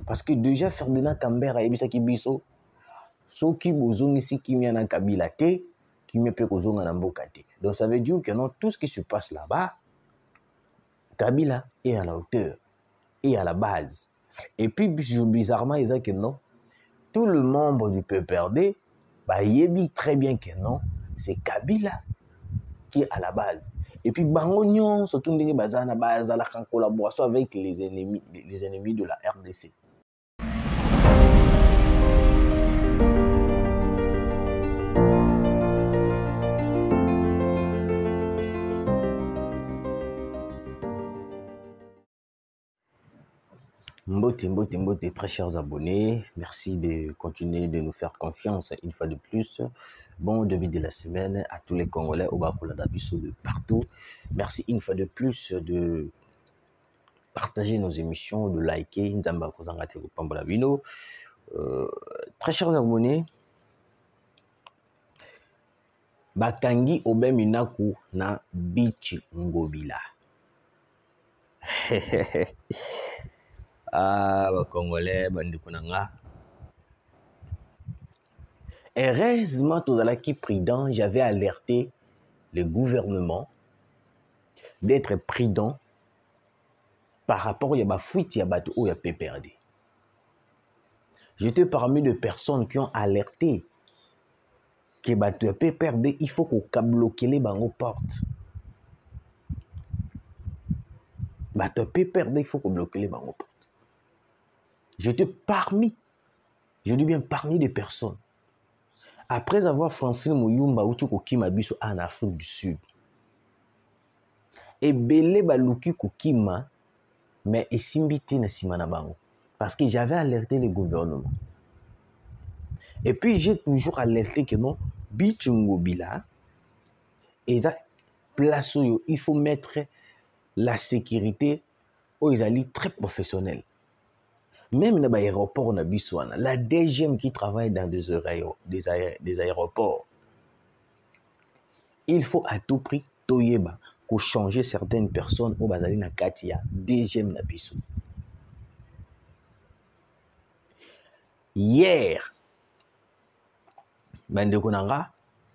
Parce que déjà, Ferdinand Kambert a ebisa ki biso, soki bozongi si kimia na Kabila te, kimia pe kozonga na mboka te. Donc ça veut dire que non, tout ce qui se passe là-bas, Kabila est à la hauteur, est à la base. Et puis, bizarrement, ils disent que non, tout le membre du PPRD, bah, il très bien que non, c'est Kabila qui est à la base. Et puis, Bangonion, surtout ndenge bazana bazala en collaboration avec les ennemis de la RDC. Mbote, très chers abonnés, merci de continuer de nous faire confiance une fois de plus. Bon début de la semaine à tous les Congolais au Bakola d'Abisso de partout. Merci une fois de plus de partager nos émissions, de liker. Très chers abonnés, Bakangi Obeminaku na Beach Ngobila. Ah, Congolais, bandikunanga. Heureusement, tout à qui prudent, j'avais alerté le gouvernement d'être prudent par rapport à la fuite ou à PPRD. J'étais parmi les personnes qui ont alerté que le PPRD, il faut qu'on bloque les portes. Le PPRD, il faut qu'on bloque les portes. J'étais parmi, je dis bien parmi les personnes. Après avoir Francine Mouyumba ou Kima biso en Afrique du Sud, et belé baluki Kima, mais et simbiti na simana bango. Parce que j'avais alerté le gouvernement. Et puis j'ai toujours alerté que non, Bichungobila, et ça, place où il faut mettre la sécurité où ils allaient très professionnels. Même dans l'aéroport, la DGM qui travaille dans des aéroports, il faut à tout prix toyeba pour changer certaines personnes au bazali na katia DGM na biso. Hier, Bandekonanga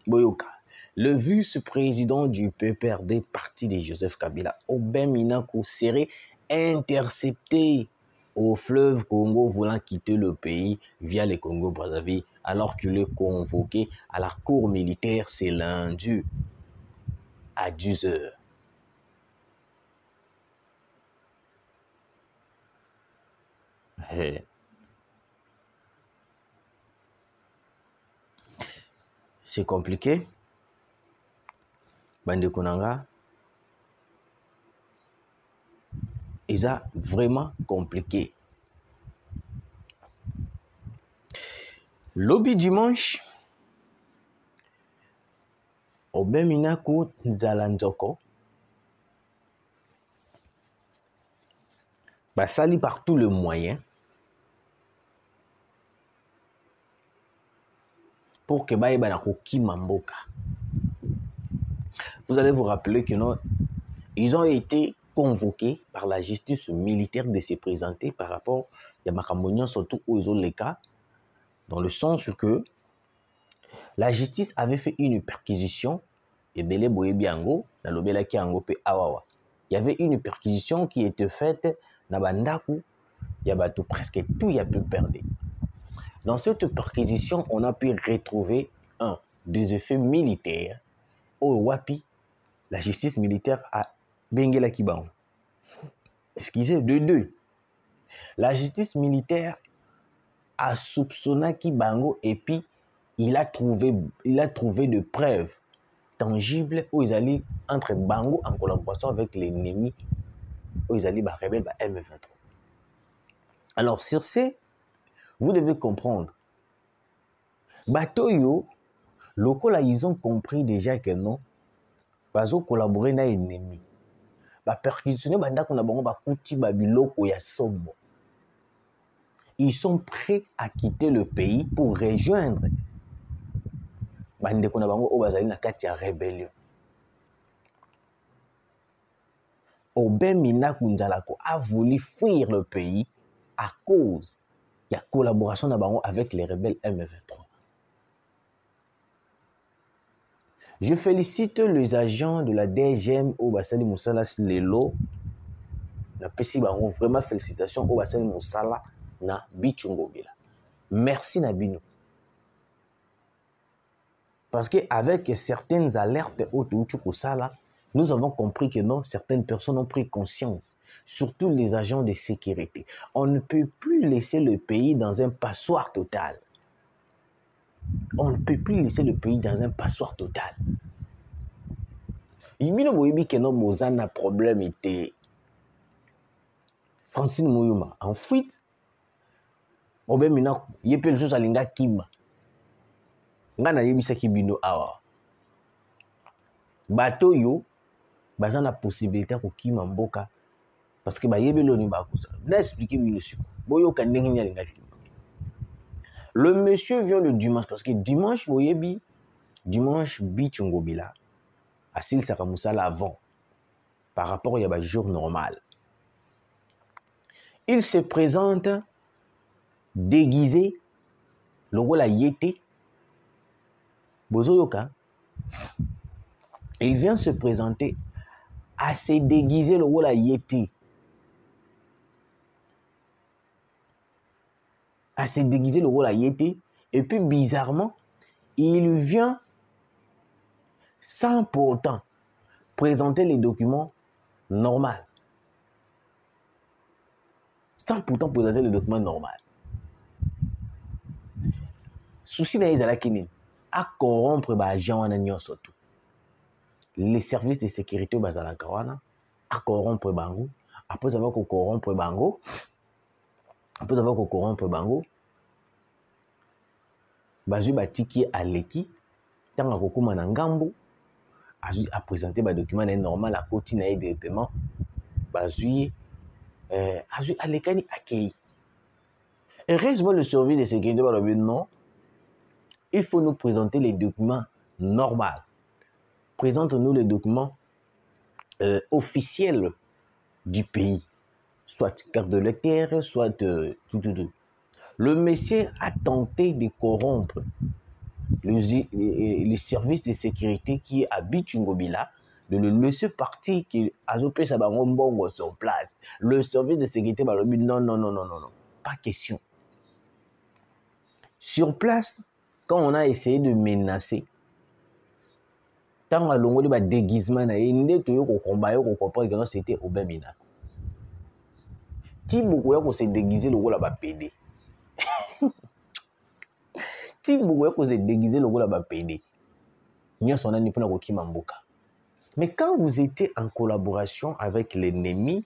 Boyoka, le vice-président du PPRD parti de Joseph Kabila, Aubin Minakou, serait intercepté au fleuve Congo voulant quitter le pays via le Congo-Brazzaville alors qu'il est convoqué à la cour militaire ce lundi à 10h. C'est compliqué. Bande Konanga. Et ça, vraiment compliqué. Lobby dimanche, Aubin Minakou Nzalanzoko, sali par tous les moyens pour que Mamboka. Vous allez vous rappeler que non, ils ont été convoqués par la justice militaire de se présenter par rapport à Makamonian, surtout aux autres cas, dans le sens que la justice avait fait une perquisition et Belé Boyebiango, dans le Bela Kiango pe Awawa. Il y avait une perquisition qui était faite dans Bandaku, il y a presque tout, il y a pu perdre. Dans cette perquisition, on a pu retrouver des effets militaires au Wapi, la justice militaire a Bengela Kibango. Excusez, de deux. La justice militaire a soupçonné Kibango et puis il a trouvé des preuves tangibles où ils allaient entre Bango en collaboration avec l'ennemi, où ils allaient rebelle M23. Alors sur ce, vous devez comprendre, Batoyo, locaux là, ils ont compris déjà que non, ils ont collaboré avec l'ennemi. Ils sont prêts à quitter le pays pour rejoindre la rébellion. Aubin Minakou Nzalako a voulu fuir le pays à cause de la collaboration avec les rebelles M23. Je félicite les agents de la DGM au Bassali Moussala Lelo. Vraiment félicitations au Bassali Moussala na Bichungobila. Merci Nabino. Parce qu'avec certaines alertes au Tuchukosala, nous avons compris que non, certaines personnes ont pris conscience, surtout les agents de sécurité. On ne peut plus laisser le pays dans un passoire total. On ne peut plus laisser le pays dans un passoire total. Il y a un problème était Francine Mouyuma en fuite. Il y a des choses à l'inga Kimba. Ngana yebisa kibino awa. Bato yo baza na possibilité ko kima mboka parce que ba yebelo ni ba kosa. Na expliquer bino suko. Boyo ka ndenge nya linga Kimba. Le monsieur vient le dimanche parce que dimanche boyebi dimanche Bichungobila Asil Sakamusala avant par rapport à un jour normal. Il se présente déguisé, le rôle a yété. Bozoyoka, il vient se présenter à se déguiser, le rôle a yété. À se déguiser, le rôle a yété. Et puis bizarrement, il vient sans pour autant présenter les documents normaux. Sans pourtant présenter les documents normaux. Souci na ezala kini à corrompre ba agent wana nyonso tout. Les services de sécurité bazala kawana à corrompre bango, après avoir ko corrompre bango, bazui batiki aleki tanga kokuma na ngambu a présenté ba document normal à côté na directement bazui alekani akei. Heureusement le service de sécurité va dire non. Il faut nous présenter les documents normaux. Présente-nous les documents officiels du pays. Soit carte de lecteur, soit tout. Le monsieur a tenté de corrompre les services de sécurité qui habitent Chungobila, de le laisser partir, qui a opéré sa bango sur place. Le service de sécurité va dire non, pas question. Sur place, quand on a essayé de menacer, tant que l'on a déguisement, c'était Aubin Minako. Si beaucoup se déguiser le rôle à PD. Si beaucoup se déguiser le rôle à PD. Mais quand vous étiez en collaboration avec l'ennemi,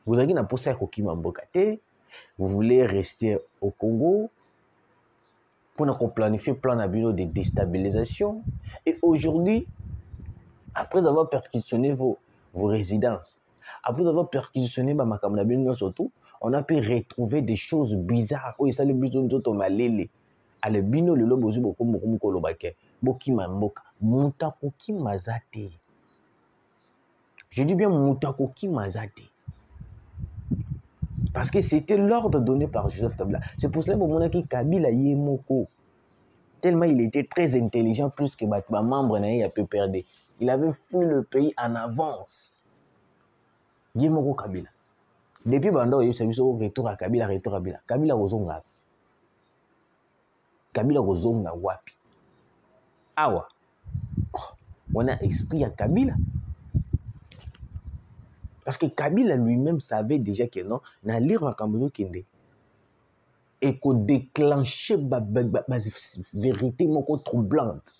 vous avez une posture à Mboka. Vous voulez rester au Congo pour planifier un plan de déstabilisation. Et aujourd'hui, après avoir perquisitionné vos résidences, après avoir perquisitionné surtout, on a pu retrouver des choses bizarres. Oh, ça le besoin de malele. Ale bino le lobo zubo ko ko lobake. Boki mamboka. Mutako ki mazate. Je dis bien mutako ki mazate. Parce que c'était l'ordre donné par Joseph Kabila. C'est pour cela que Kabila Yemoko, tellement il était très intelligent, plus que ma membre n'a pu perdre. Il avait fui le pays en avance. Yemoko Kabila. Depuis Bando, il y a eu retour à Kabila, retour à Kabila. Kabila Rozonga. Kabila Rozonga Wapi. Awa. On a esprit à Kabila. Parce que Kabila lui-même savait déjà que non, na lire ma Kambozo Kende. Et qu'on déclenchait la vérité troublante.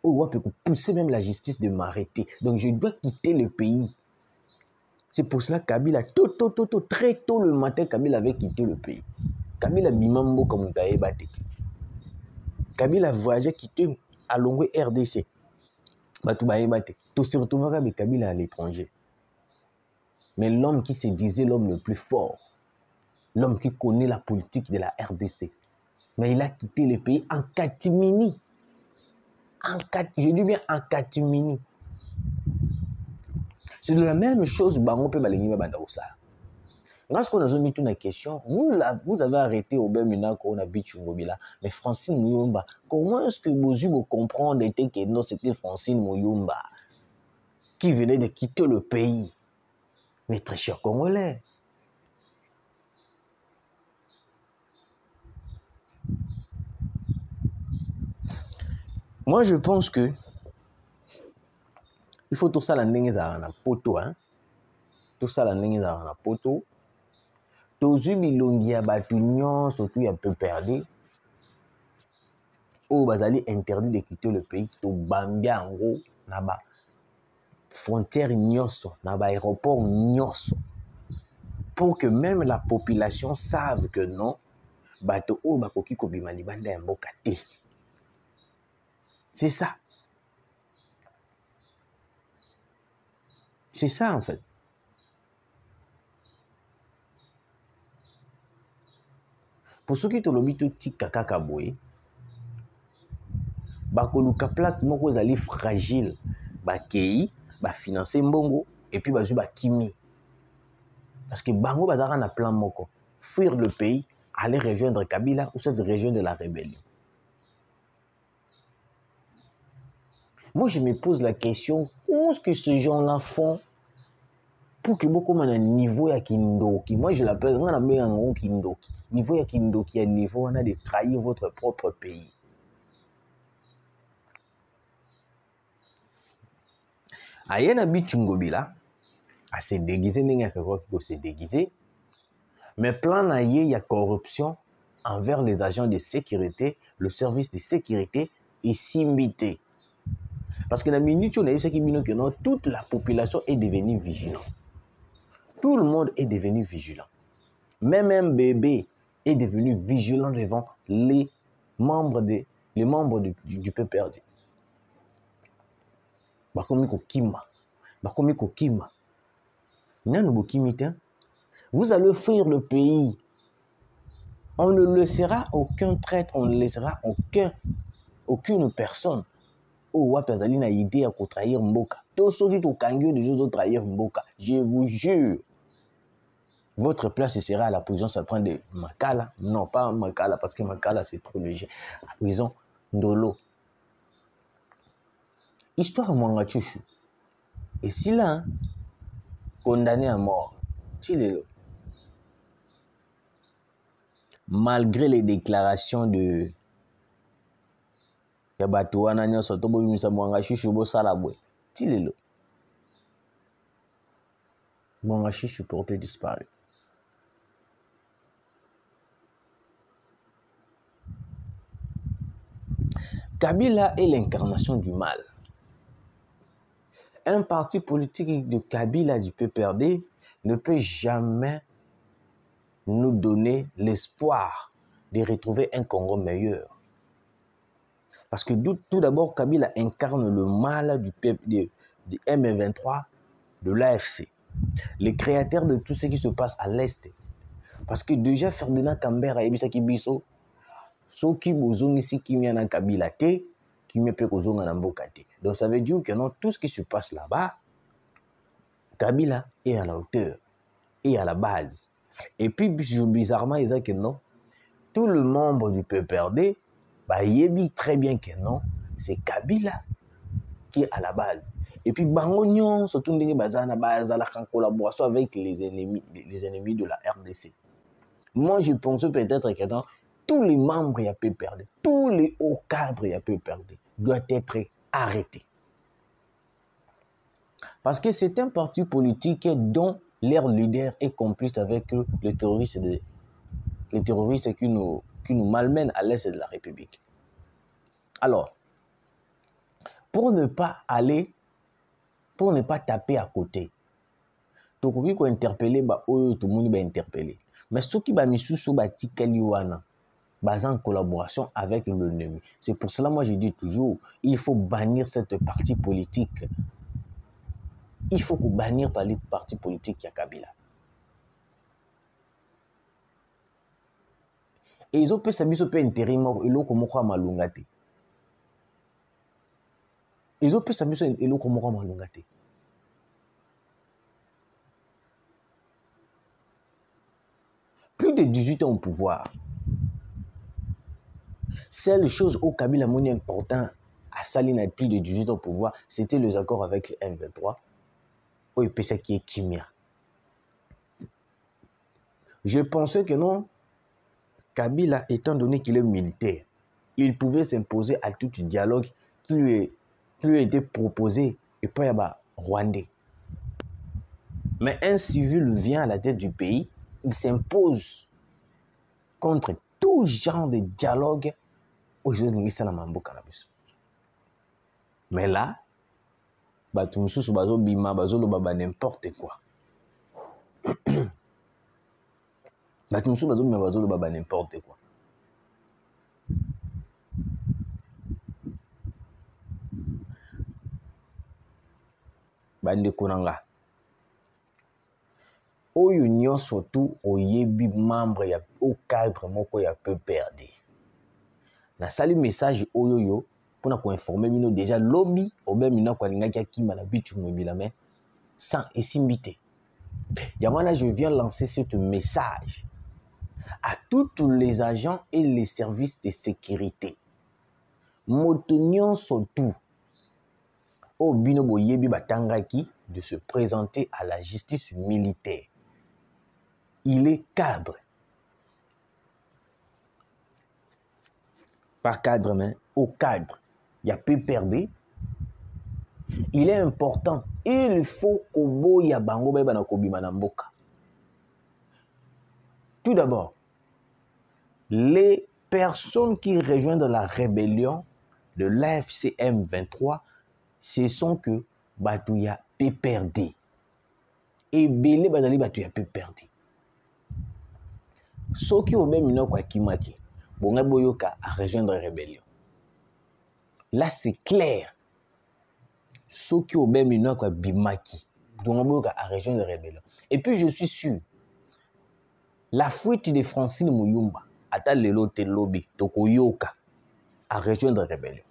Ou on peut pousser même la justice de m'arrêter. Donc je dois quitter le pays. C'est pour cela que Kabila, très tôt le matin, Kabila avait quitté le pays. Kabila Bimambo comme Taïbate. Kabila voyageait quitté à Longwe RDC. Batoubaïbate. Tout se retrouvera avec Kabila à l'étranger. Mais l'homme qui se disait l'homme le plus fort, l'homme qui connaît la politique de la RDC, mais il a quitté le pays en catimini. Je dis bien en catimini. C'est de la même chose, Bango peut balengi bandaousa. Lorsqu'on a mis une question, vous avez arrêté au Bemina qu'on habite Chungobila, mais Francine Mouyumba, comment est-ce que vous comprendre que non, c'était Francine Mouyumba qui venait de quitter le pays? Mes très chers Congolais, moi je pense que il faut tout ça la ndenge za na poto, hein. Tout ça la ndenge za na poto. Tozu bilongi ya batu nyonso surtout ya peu perdu. Oh, bazali interdit de quitter le pays. To bambia en gros na ba frontière nyonso, na ba aéroport nyonso. Pour que même la population sache que non, bato o bakoki kobima libanda ya mboka te. C'est ça. C'est ça en fait. Pour ceux qui te l'ont tout tika kaka boy, bakoluka place moko ezali fragile, bakei, ba financer mbongo et puis bazu bakimi. Parce que bango bazara na plan moko, fuir le pays, aller rejoindre Kabila ou cette région de la rébellion. Moi je me pose la question, comment est-ce que ces gens-là font pour que beaucoup de niveau ya kindoki? Moi je l'appelle un kindoki. Niveau ya kindoki, il niveau on a de trahir votre propre pays. Ayena Bichungobila, à se déguiser, se déguiser, mais plan na il y a corruption envers les agents de sécurité, le service de sécurité et simbité. Parce que la minute où on a eu ce qui que non, toute la population est devenue vigilante. Tout le monde est devenu vigilant. Même un bébé est devenu vigilant devant les membres du PPRD. Bakomi kokima. Bakomi kokima. Nanu bokimita. Vous allez fuir le pays. On ne laissera aucun traître, on ne laissera aucune personne. Oh, wapazali na idée à trahir Mboka. Tous ceux qui ont kangyo de choses trahir Mboka. Je vous jure. Votre place sera à la prison, ça prend de Makala. Non, pas Makala, parce que Makala, c'est trop léger. La prison Ndolo. Histoire Mwangachuchu. Et si là, condamné à mort, malgré les déclarations de Yabatouana Nyoso, Tobo Misa Mwangachuchu, Bosalabwe, Tilelo. Mwangachuchu porté disparu. Kabila est l'incarnation du mal. Un parti politique de Kabila du PPRD ne peut jamais nous donner l'espoir de retrouver un Congo meilleur. Parce que tout d'abord, Kabila incarne le mal du M23, de l'AFC, les créateurs de tout ce qui se passe à l'Est. Parce que déjà, Ferdinand Kambert a ebisa kibiso, soki bozongi si kimia na Kabila te, kimia pe kozonga na mboka te. Donc ça veut dire que non, tout ce qui se passe là-bas, Kabila est à la hauteur, et à la base. Et puis, bizarrement, ils disent que non, tout le membre du PPRD, bah, il dit très bien que non, c'est Kabila qui est à la base. Et puis, Bangonion, surtout en collaboration avec les ennemis de la RDC. Moi, je pense peut-être que non, tous les membres du PPRD, tous les hauts cadres du PPRD doivent être arrêtés. Parce que c'est un parti politique dont leur leader est complice avec les terroristes qui nous malmènent à l'est de la République. Alors, pour ne pas taper à côté, tout le monde interpeller, tout le monde va interpeller. Mais ceux qui ont en collaboration avec l'ennemi. C'est pour cela, moi, je dis toujours, il faut bannir cette partie politique. Il faut bannir par les partis politiques à Kabila. Et ils ont pu s'amuser au intérim, ils ont comme quoi malungate. Ils ont pu s'amuser ils ont comme quoi malungate. de 18 ans au pouvoir, seule chose au Kabila moni important à Saline plus de 18 ans au pouvoir, c'était les accords avec le M23. Oh, il peut ça qui est Kimia. Je pensais que non, Kabila, étant donné qu'il est militaire, il pouvait s'imposer à tout dialogue qui lui a été proposé et pas y avoir Rwandais. Mais un civil vient à la tête du pays, il s'impose contre tout genre de dialogue aux mais là, n'importe quoi. N'importe quoi. Bande Konanga. Oyo nyon surtout oyebi membre ya au cadre moko ya peu perdu. Na sali message oyo pour nous informer bino déjà lobby obe mina kwa lingaki akima na bitu mobila mais sans esimbité. Yamana je viens lancer ce message à tous les agents et les services de sécurité. Motonyon surtout au bino boyebi batangaki de se présenter à la justice militaire. Il est cadre. Pas cadre, mais au cadre. Il y a peu perdu. Il est important. Il faut qu'au ya bango ba na kobima na mboka. Tout d'abord, les personnes qui rejoignent la rébellion de l'AFCM 23, ce sont que Batouya peu perdu. Et Belé Badali Batouya peu perdu. Ceux qui ont bien mis quoi Kimaki, bon boyoka à rejoindre la rébellion. Là c'est clair. Ceux qui ont bien mis quoi Bimaki, bon boyoka à rejoindre la rébellion. Et puis je suis sûr, la fuite de Francine Muyumba, ata lelo te lobby, tokoyoka à rejoindre la rébellion.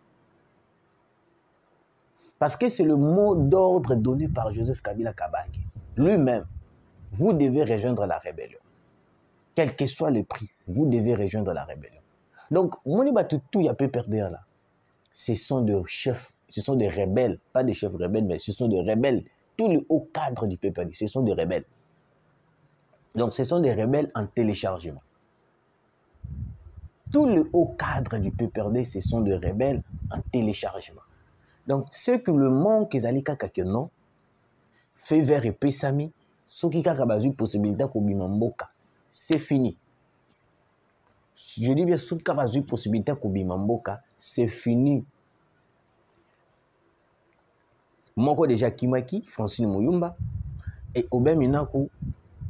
Parce que c'est le mot d'ordre donné par Joseph Kabila Kabange. Lui-même, vous devez rejoindre la rébellion. Quel que soit le prix, vous devez rejoindre la rébellion. Donc, Moni Batutu, il y a peu perdre là. Ce sont des chefs, ce sont des rebelles, pas des chefs rebelles, mais ce sont des rebelles. Tous les hauts cadres du PPRD, ce sont des rebelles. Donc, ce sont des rebelles en téléchargement. Tous les hauts cadres du PPRD, ce sont des rebelles en téléchargement. Donc, ce que le monde que Zalika Kakenon fait vers et Pesami, ce qui a une possibilité de c'est fini. Je dis bien, ce qui a une possibilité de c'est fini. Moko déjà Kimaki, Francine Muyumba, et Obem Minaku,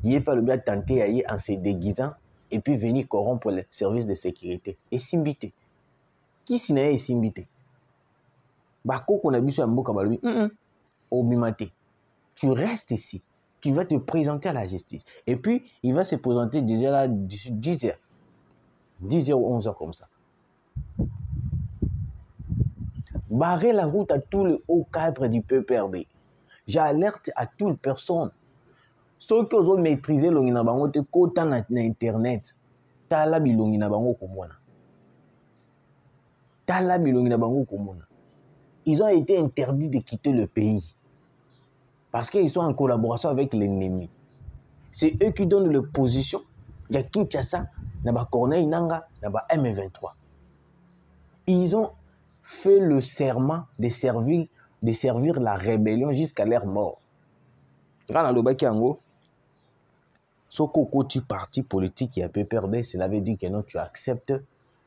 il n'est pas le bien tenté à y en se déguisant et puis venir corrompre les services de sécurité. Et Simbité. Qui s'y n'est Simbité? Bako qu'on a vu sur Mboka Balui, Obimate. Tu restes ici. Tu vas te présenter à la justice. Et puis, il va se présenter 10h, 10h ou 11h comme ça. Barrer la route à tous les hauts cadres du PPRD. J'alerte à toutes les personnes. Ceux qui ont maîtrisé l'onginabango te kota na internet. Tala bilonginabango komona. Tala bilonginabango komona. Ils ont été interdits de quitter le pays. Parce qu'ils sont en collaboration avec l'ennemi. C'est eux qui donnent les positions. Il y a Kinshasa, Naba Corneille Nanga, Naba M23. Ils ont fait le serment de servir la rébellion jusqu'à leur mort. Dans le Bakiango, ce côté parti politique qui a peu perdu, cela veut dire que non, tu acceptes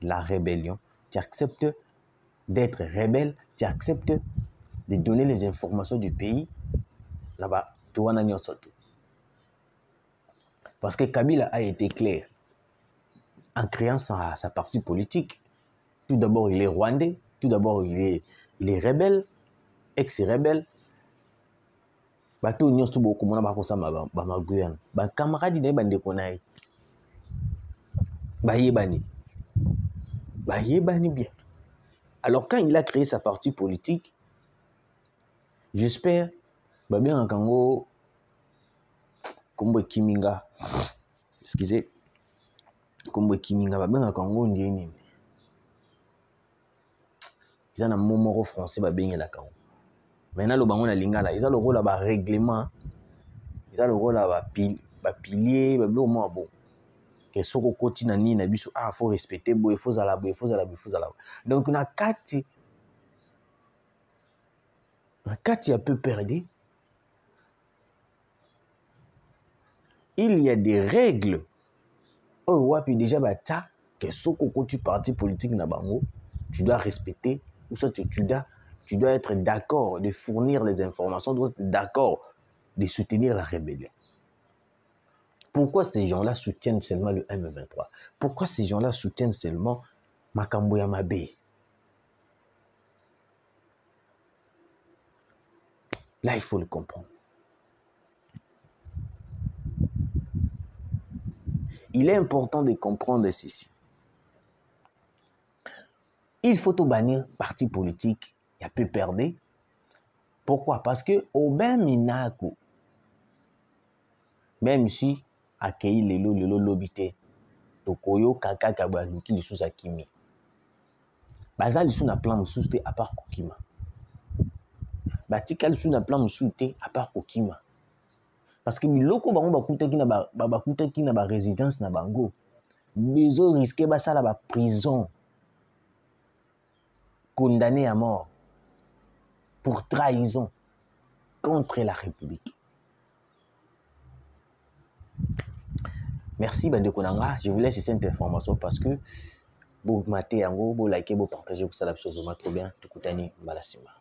la rébellion, tu acceptes d'être rebelle, tu acceptes de donner les informations du pays. Là-bas, tu vas en sortir. Parce que Kabila a été clair en créant sa partie politique. Tout d'abord, il est rwandais. Tout d'abord, il est rebelle, ex-rebelle. Bato nyos tout beaucoup mona ba ko sa ba maguyana. Ba camarade ne bande konai. Ba yebani bien. Alors quand il a créé sa partie politique, j'espère ba bien en Congo Kombo Kiminga. Excusez. Comme Kiminga babenga Congo ndieni. Ils ont un mot français babenga la Congo. Maintenant le bango na lingala, ils ont le rôle là ba règlement. Ils ont le rôle là ba pilier, ba blo mo bon. Que soko koti na ni na biso faut respecter bo, il faut za la bo, il faut za la bo, il faut za la. Donc na kati a peu perdu. Il y a des règles. Oh, ouais, puis déjà, bah, que ce que tu parti politique na bango, tu dois respecter, ou soit tu dois être d'accord de fournir les informations, tu dois être d'accord de soutenir la rébellion. Pourquoi ces gens-là soutiennent seulement le M23? Pourquoi ces gens-là soutiennent seulement Makambo Yamabe? Là, il faut le comprendre. Il est important de comprendre ceci. Il faut tout bannir parti politique, il y a peu perdu. Pourquoi? Parce que au ben minako, même si accueilli lelo lobité, tokoyo kaka kabaluki li sous akimi. Baza li sous na plan sous te à part kokima. Batika li sous na plan sous te à part kokima. Parce que biloko bango bakuta ki na ba résidence na bango. Bezo risquer basa la ba prison. Condamné à mort pour trahison contre la République. Merci Bande Konanga. Je vous laisse cette information parce que vous matez en gros, vous likez, vous partagez, vous savez absolument trop bien. Tout coutani, Malasima.